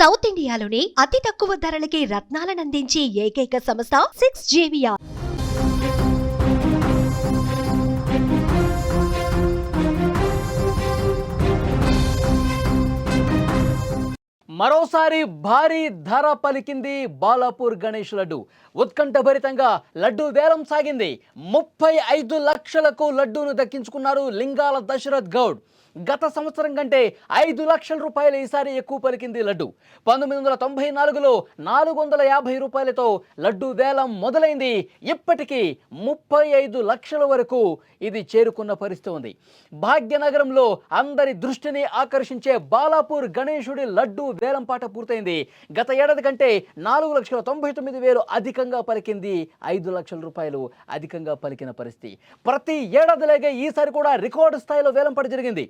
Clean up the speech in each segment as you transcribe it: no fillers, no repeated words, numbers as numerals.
South ఇండియాలోనే అతి తక్కువ ధరలకి రత్నాలనందించే ఏకైక సంస్థ 6JVR. మరోసారి భారీ ధర పలికింది బాలాపూర్ గణేష్ లడ్డు. ఉత్కంఠభరితంగా లడ్డు వేలం సాగింది. 35 లక్షలకు లడ్డూను దక్కించుకున్నారు లింగాల దశరథ్ గౌడ్. గత సంవత్సరం కంటే 5 లక్షల రూపాయలు ఈసారి ఎక్కువ పలికింది లడ్డు. 1994లో 450 రూపాయలతో లడ్డు వేలం మొదలైంది. ఇప్పటికీ 35 లక్షల వరకు ఇది చేరుకున్న పరిస్థితి ఉంది. భాగ్యనగరంలో అందరి దృష్టిని ఆకర్షించే బాలాపూర్ గణేశుడి లడ్డు వేలం పాట పూర్తయింది. గత ఏడాది కంటే 4,99,000 అధికంగా పలికింది. 5 లక్షల రూపాయలు అధికంగా పలికిన పరిస్థితి. ప్రతి ఏడాదిలాగే ఈసారి కూడా రికార్డు స్థాయిలో వేలం పాట జరిగింది.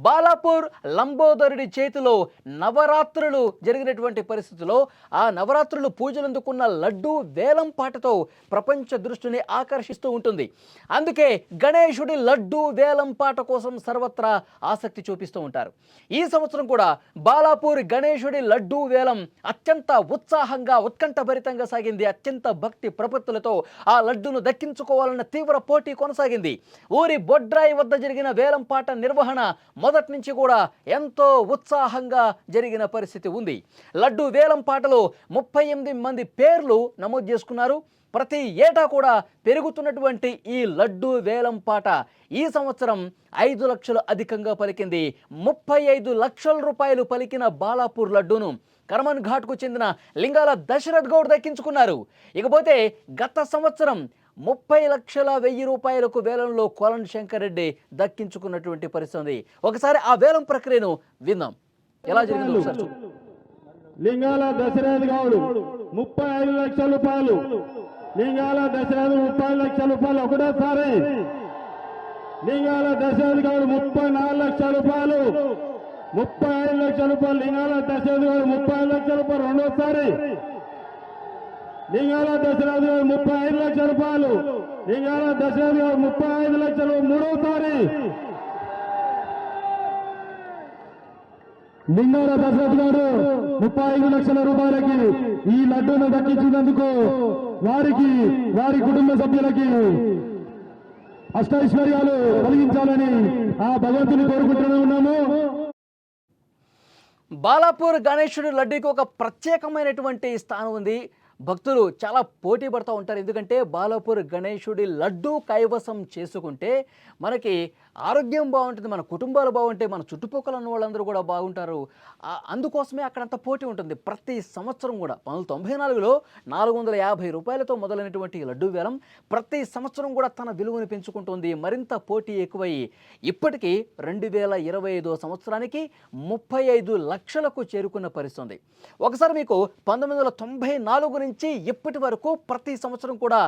బాలాపూర్ లంబోదరుడి చేతిలో నవరాత్రులు జరిగినటువంటి పరిస్థితుల్లో ఆ నవరాత్రులు పూజలందుకున్న లడ్డు వేలం పాటతో ప్రపంచ దృష్టిని ఆకర్షిస్తూ ఉంటుంది. అందుకే గణేశుడి లడ్డు వేలం పాట కోసం సర్వత్రా ఆసక్తి చూపిస్తూ ఉంటారు. ఈ సంవత్సరం కూడా బాలాపూర్ గణేశుడి లడ్డు వేలం అత్యంత ఉత్సాహంగా ఉత్కంఠభరితంగా సాగింది. అత్యంత భక్తి ప్రపత్తులతో ఆ లడ్డును దక్కించుకోవాలన్న తీవ్ర పోటీ కొనసాగింది. ఊరి బొడ్రాయి వద్ద జరిగిన వేలం పాట నిర్వహణ మొదటి నుంచి కూడా ఎంతో ఉత్సాహంగా జరిగిన పరిస్థితి ఉంది. లడ్డు వేలం పాటలో 38 మంది పేర్లు నమోదు చేసుకున్నారు. ప్రతి ఏటా కూడా పెరుగుతున్నటువంటి ఈ లడ్డు వేలం పాట ఈ సంవత్సరం 5 లక్షలు అధికంగా పలికింది. 35 లక్షల రూపాయలు పలికిన బాలాపూర్ లడ్డూను కర్మన్ ఘాట్కు చెందిన లింగాల దశరథ్ గౌడ్ దక్కించుకున్నారు. ఇకపోతే గత సంవత్సరం 30,100,000 రూపాయలకు వేలంలో కోలన్ శంకర్ రెడ్డి దక్కించుకున్నటువంటి పరిస్థితి ఉంది. ఒకసారి ఆ వేలం ప్రక్రియను విందాం. ఎలా జరిగిందో ఒకసారి. లింగాల దశరథ్ గౌడ్ 35 లక్షల రూపాయలు. లింగాల దశరథ్ 30 లక్షల రూపాయలు ఒకటోసారి. లింగాల దశరథ్ గౌడ్ 34 లక్షల రూపాయలు. 35 లక్షల రూపాయలు. లింగాల దశరథ్ గౌడ్ 35 లక్షల రూపాయలు రెండోసారి. లింగాల దశరథ్ గౌడ్ 35 లక్షల రూపాయలు. లింగాల దశరథ్ గౌడ్ 35 లక్షలు మూడోసారి. లింగాల దశరథ్ గారు 35 లక్షల రూపాయలకి ఈ లడ్డూను దక్కించినందుకు వారికి వారి కుటుంబ సభ్యులకి అష్టైశ్వర్యాలు కలిగించాలని ఆ భగవంతుని కోరుకుంటూనే ఉన్నాము. బాలాపూర్ గణేశుడి లడ్డూకి ఒక ప్రత్యేకమైనటువంటి స్థానం ఉంది. భక్తులు చాలా పోటీ పడుతూ ఉంటారు. ఎందుకంటే బాలాపూర్ గణేశుడి లడ్డు కైవసం చేసుకుంటే మనకి ఆరోగ్యం బాగుంటుంది, మన కుటుంబాలు బాగుంటాయి, మన చుట్టుపక్కల ఉన్న వాళ్ళందరూ కూడా బాగుంటారు. అందుకోసమే అక్కడంత పోటీ ఉంటుంది. ప్రతి సంవత్సరం కూడా 1994లో 450 రూపాయలతో మొదలైనటువంటి లడ్డు వేలం ప్రతి సంవత్సరం కూడా తన విలువను పెంచుకుంటుంది. మరింత పోటీ ఎక్కువయ్యి ఇప్పటికీ 2025 సంవత్సరానికి 35 లక్షలకు చేరుకున్న పరిస్థితి. ఒకసారి మీకు 1994 నుంచి ఇప్పటి వరకు ప్రతి సంవత్సరం కూడా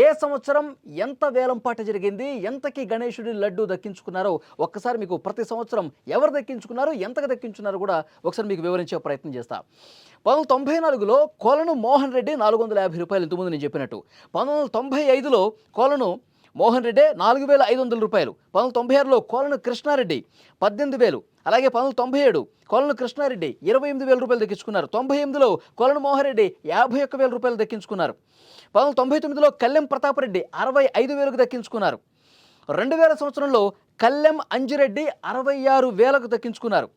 ఏ సంవత్సరం ఎంత వేలం పాట జరిగింది, ఎంతకి గణేశుడి లడ్డు దక్కించుకున్నారో ఒక్కసారి మీకు ప్రతి సంవత్సరం ఎవరు దక్కించుకున్నారు, ఎంతగా దక్కించుకున్నారు కూడా ఒకసారి మీకు వివరించే ప్రయత్నం చేస్తా. 1994లో కోలను మోహన్ రెడ్డి 450 రూపాయలు, ఇంతకుముందు నేను చెప్పినట్టు. 1995లో కోలను మోహన్ రెడ్డి 4,500 రూపాయలు. 1996లో కోలను కృష్ణారెడ్డి 18,000. అలాగే 1997 కోలను కృష్ణారెడ్డి 28,000 రూపాయలు దక్కించుకున్నారు. 98లో కోలను మోహన్ రెడ్డి 51,000 రూపాయలు దక్కించుకున్నారు. 1999లో కల్లెం ప్రతాపరెడ్డి 65,000కు దక్కించుకున్నారు. 2000 సంవత్సరంలో కల్లెం అంజిరెడ్డి 66,000కు దక్కించుకున్నారు.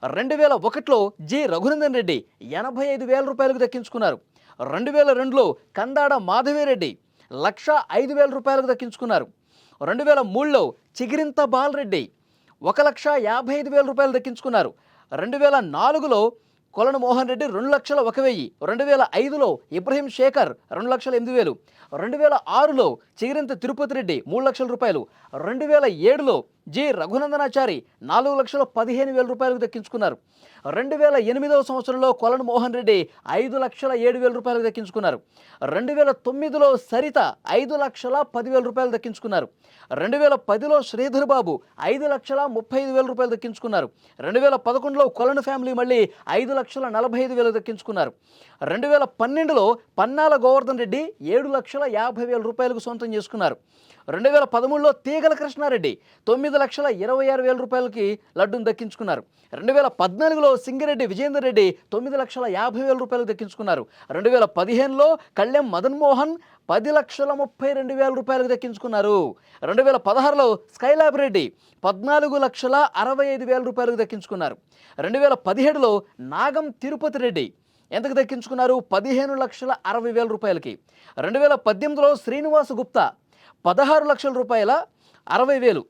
2001లో జి రఘునందన్ రెడ్డి 85,000 రూపాయలకు దక్కించుకున్నారు. 2002లో కందాడ మాధవిరెడ్డి 1,05,000 రూపాయలకు దక్కించుకున్నారు. 2003లో చిగిరింత బాలరెడ్డి 1,55,000 రూపాయలు దక్కించుకున్నారు. 2004లో కొలను మోహన్ రెడ్డి 2,01,000. 2005లో ఇబ్రహీం శేఖర్ 2,08,000. 2006లో చిగిరింత తిరుపతి రెడ్డి 3 లక్షల రూపాయలు. 2007లో జి రఘునందనాచారి 4,15,000 రూపాయలకు దక్కించుకున్నారు. 2008వ సంవత్సరంలో కొలను మోహన్ రెడ్డి 5,07,000 రూపాయలకు దక్కించుకున్నారు. 2009లో సరిత 5,10,000 రూపాయలు దక్కించుకున్నారు. 2010లో శ్రీధర్ బాబు 5,35,000 రూపాయలు దక్కించుకున్నారు. 2011లో కొలను ఫ్యామిలీ మళ్ళీ 5,45,000 దక్కించుకున్నారు. 2012లో పన్నాల గోవర్ధన్ రెడ్డి 7,50,000 రూపాయలకు సొంతం చేసుకున్నారు. 2013లో తీగల కృష్ణారెడ్డి 9,26,000 రూపాయలకి లడ్డూను దక్కించుకున్నారు. 2014లో సింగిరెడ్డి విజేందర్ రెడ్డి 9,50,000 రూపాయలకు దక్కించుకున్నారు. 2015లో కళ్యాణ్ మదన్ మోహన్ 10,32,000 రూపాయలకు దక్కించుకున్నారు. 2016లో స్కైలాబ్ రెడ్డి 14,65,000 రూపాయలకు దక్కించుకున్నారు. 2017లో నాగం తిరుపతి రెడ్డి ఎంతకు దక్కించుకున్నారు? 15,60,000 రూపాయలకి. 2018లో శ్రీనివాస్ గుప్తా 16,00,000 రూపాయల 60,000.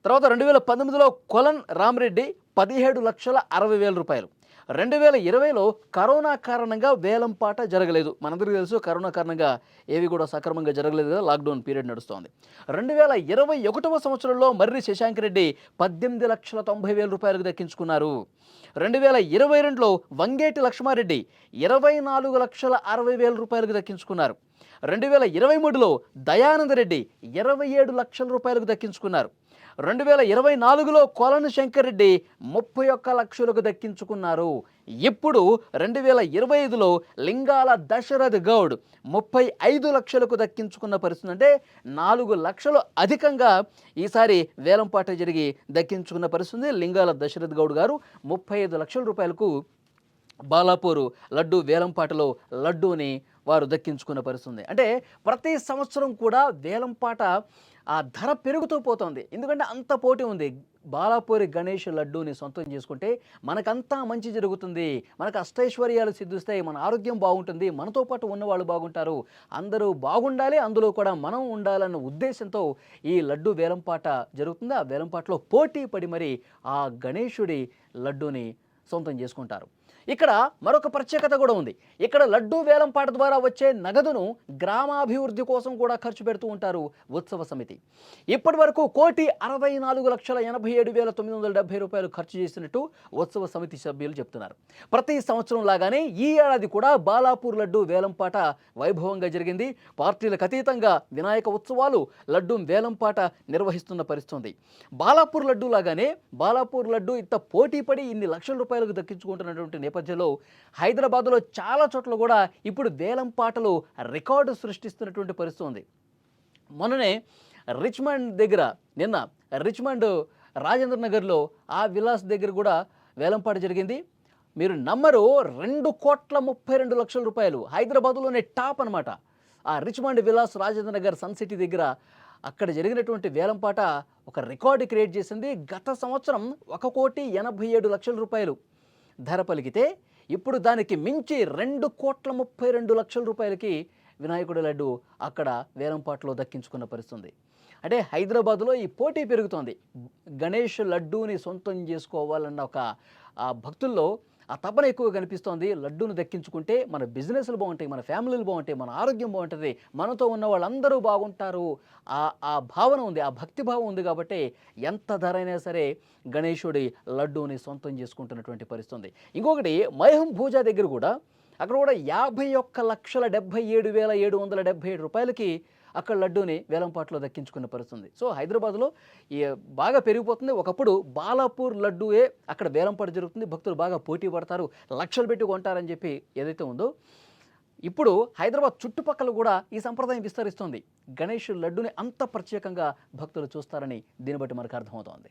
తర్వాత 2019లో కొలన్ రామరెడ్డి 17,60,000 రూపాయలు. 2020లో కరోనా కారణంగా వేలంపాట జరగలేదు. మనందరికీ తెలుసు కరోనా కారణంగా ఏవి కూడా సక్రమంగా జరగలేదు కదా, లాక్డౌన్ పీరియడ్ నడుస్తోంది. 2021వ సంవత్సరంలో మర్రి శశాంక్ రెడ్డి 18,90,000 రూపాయలకు దక్కించుకున్నారు. 2022లో వంగేటి లక్ష్మారెడ్డి 24,60,000 రూపాయలకు దక్కించుకున్నారు. 2023లో దయానంద రెడ్డి 27 లక్షల రూపాయలకు దక్కించుకున్నారు. 2024లో కొలను శంకర్ రెడ్డి 31 లక్షలకు దక్కించుకున్నారు. ఇప్పుడు 2025లో లింగాల దశరథ్ గౌడ్ 35 లక్షలకు దక్కించుకున్న పరిస్థితి. అంటే 4 లక్షలు అధికంగా ఈసారి వేలంపాట జరిగి దక్కించుకున్న పరిస్థితి. లింగాల దశరథ్ గౌడ్ గారు 35 లక్షల రూపాయలకు బాలాపూర్ లడ్డు వేలంపాటలో లడ్డూని వారు దక్కించుకున్న పరిస్థితి. అంటే ప్రతి సంవత్సరం కూడా వేలంపాట ఆ ధర పెరుగుతూ పోతుంది. ఎందుకంటే అంత పోటీ ఉంది. బాలాపూరి గణేష్ లడ్డూని సొంతం చేసుకుంటే మనకంతా మంచి జరుగుతుంది, మనకు అష్టైశ్వర్యాలు సిద్ధిస్తాయి, మన ఆరోగ్యం బాగుంటుంది, మనతో పాటు ఉన్నవాళ్ళు బాగుంటారు, అందరూ బాగుండాలి, అందులో కూడా మనం ఉండాలన్న ఉద్దేశంతో ఈ లడ్డు వేలంపాట జరుగుతుంది. ఆ వేలంపాటలో పోటీ పడి మరి ఆ గణేశుడి లడ్డూని సొంతం చేసుకుంటారు. ఇక్కడ మరొక ప్రత్యేకత కూడా ఉంది. ఇక్కడ లడ్డూ వేలంపాట ద్వారా వచ్చే నగదును గ్రామాభివృద్ధి కోసం కూడా ఖర్చు పెడుతూ ఉంటారు ఉత్సవ సమితి. ఇప్పటి వరకు 1,64,87,970 రూపాయలు ఖర్చు చేసినట్టు ఉత్సవ సమితి సభ్యులు చెప్తున్నారు. ప్రతి సంవత్సరం లాగానే ఈ ఏడాది కూడా బాలాపూర్ లడ్డు వేలంపాట వైభవంగా జరిగింది. పార్టీలకు అతీతంగా వినాయక ఉత్సవాలు లడ్డు వేలంపాట నిర్వహిస్తున్న పరిస్థితి. బాలాపూర్ లడ్డు లాగానే బాలాపూర్ లడ్డు ఇంత పోటీ పడి ఇన్ని లక్షల రూపాయలకు దక్కించుకుంటున్నటువంటి నేపథ్యంలో హైదరాబాద్లో చాలా చోట్ల కూడా ఇప్పుడు వేలంపాటలు రికార్డు సృష్టిస్తున్నటువంటి పరిస్థితి ఉంది. మొన్ననే నిన్న రిచ్మండ్ రాజేంద్ర నగర్లో ఆ విలాస్ దగ్గర కూడా వేలంపాట జరిగింది. మీరు నమ్మరు, 2,32,00,000 రూపాయలు. హైదరాబాద్లోనే టాప్ అనమాట. ఆ Richmond villas Rajendra Nagar Sun City దగ్గర అక్కడ జరిగినటువంటి వేలంపాట ఒక రికార్డు క్రియేట్ చేసింది. గత సంవత్సరం 1,87,00,000 రూపాయలు ధర పలికితే ఇప్పుడు దానికి మించి 2,32,00,000 రూపాయలకి వినాయకుడి లడ్డు అక్కడ వేలంపాటలో దక్కించుకున్న పరిస్థితి. అంటే హైదరాబాద్లో ఈ పోటీ పెరుగుతోంది. గణేష్ లడ్డూని సొంతం చేసుకోవాలన్న ఒక భక్తుల్లో ఆ తపన ఎక్కువ కనిపిస్తోంది. లడ్డూను దక్కించుకుంటే మన బిజినెస్లు బాగుంటాయి, మన ఫ్యామిలీలు బాగుంటాయి, మన ఆరోగ్యం బాగుంటుంది, మనతో ఉన్న వాళ్ళందరూ బాగుంటారు. ఆ భావన ఉంది, ఆ భక్తి భావం ఉంది. కాబట్టి ఎంత ధర అయినా సరే గణేశుడి లడ్డూని సొంతం చేసుకుంటున్నటువంటి పరిస్థితి. ఇంకొకటి మైహం భూజా దగ్గర కూడా అక్కడ కూడా 51,77,777 రూపాయలకి అక్కడ లడ్డూని వేలంపాట్లో దక్కించుకున్న పరిస్థితి. సో హైదరాబాద్లో బాగా పెరిగిపోతుంది. ఒకప్పుడు బాలాపూర్ లడ్డూయే అక్కడ వేలంపాట జరుగుతుంది, భక్తులు బాగా పోటీ పడతారు, లక్షలు పెట్టి కొంటారని చెప్పి ఏదైతే ఉందో, ఇప్పుడు హైదరాబాద్ చుట్టుపక్కల కూడా ఈ సంప్రదాయం విస్తరిస్తుంది. గణేష్ లడ్డూని అంత ప్రత్యేకంగా భక్తులు చూస్తారని దీన్ని బట్టి మనకు అర్థమవుతోంది.